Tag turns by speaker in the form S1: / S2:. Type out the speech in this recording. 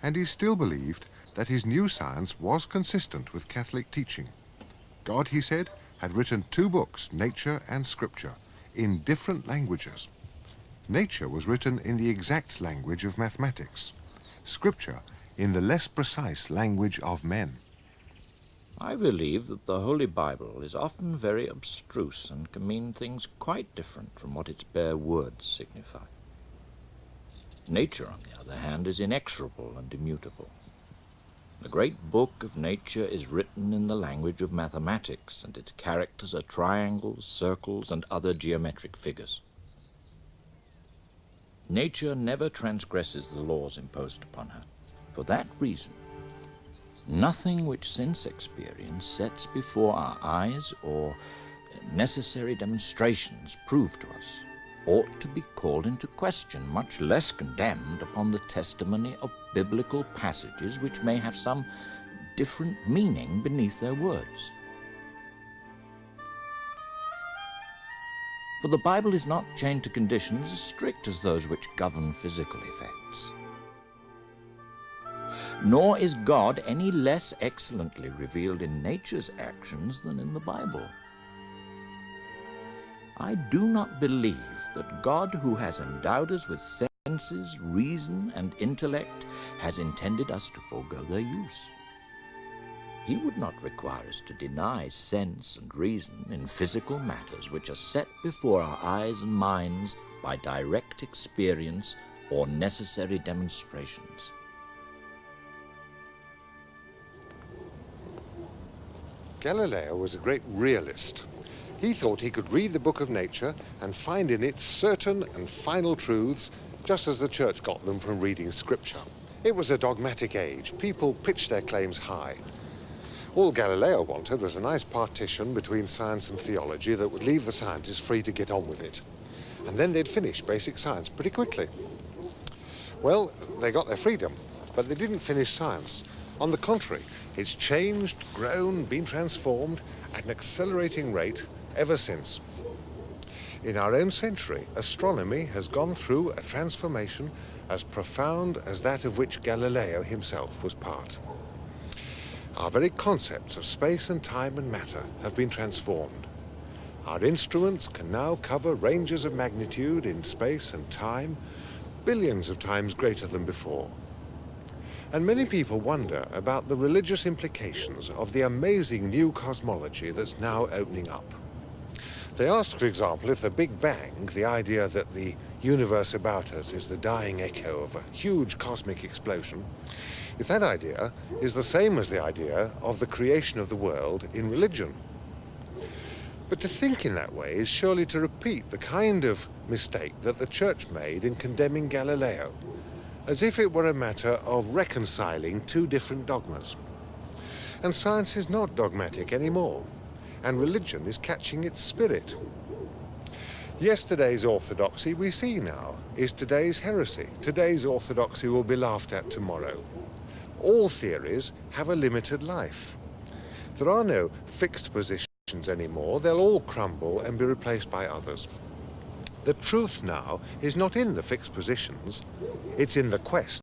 S1: and he still believed that his new science was consistent with Catholic teaching. God, he said, had written 2 books, Nature and Scripture, in different languages. Nature was written in the exact language of mathematics, Scripture in the less precise language of men.
S2: I believe that the Holy Bible is often very abstruse and can mean things quite different from what its bare words signify. Nature, on the other hand, is inexorable and immutable. The great book of nature is written in the language of mathematics, and its characters are triangles, circles, and other geometric figures. Nature never transgresses the laws imposed upon her. For that reason, nothing which sense experience sets before our eyes or necessary demonstrations prove to us ought to be called into question, much less condemned upon the testimony of biblical passages which may have some different meaning beneath their words. For the Bible is not chained to conditions as strict as those which govern physical effects. Nor is God any less excellently revealed in nature's actions than in the Bible. I do not believe that God, who has endowed us with senses, reason, and intellect, has intended us to forego their use. He would not require us to deny sense and reason in physical matters which are set before our eyes and minds by direct experience or necessary demonstrations.
S1: Galileo was a great realist. He thought he could read the book of nature and find in it certain and final truths, just as the church got them from reading scripture. It was a dogmatic age. People pitched their claims high. All Galileo wanted was a nice partition between science and theology that would leave the scientists free to get on with it. And then they'd finish basic science pretty quickly. Well, they got their freedom, but they didn't finish science. On the contrary, it's changed, grown, been transformed at an accelerating rate ever since. In our own century, astronomy has gone through a transformation as profound as that of which Galileo himself was part. Our very concepts of space and time and matter have been transformed. Our instruments can now cover ranges of magnitude in space and time, billions of times greater than before. And many people wonder about the religious implications of the amazing new cosmology that's now opening up. They ask, for example, if the Big Bang, the idea that the universe about us is the dying echo of a huge cosmic explosion, if that idea is the same as the idea of the creation of the world in religion. But to think in that way is surely to repeat the kind of mistake that the Church made in condemning Galileo, as if it were a matter of reconciling 2 different dogmas. And science is not dogmatic anymore, and religion is catching its spirit. Yesterday's orthodoxy, we see now, is today's heresy. Today's orthodoxy will be laughed at tomorrow. All theories have a limited life. There are no fixed positions anymore. They'll all crumble and be replaced by others. The truth now is not in the fixed positions, it's in the quest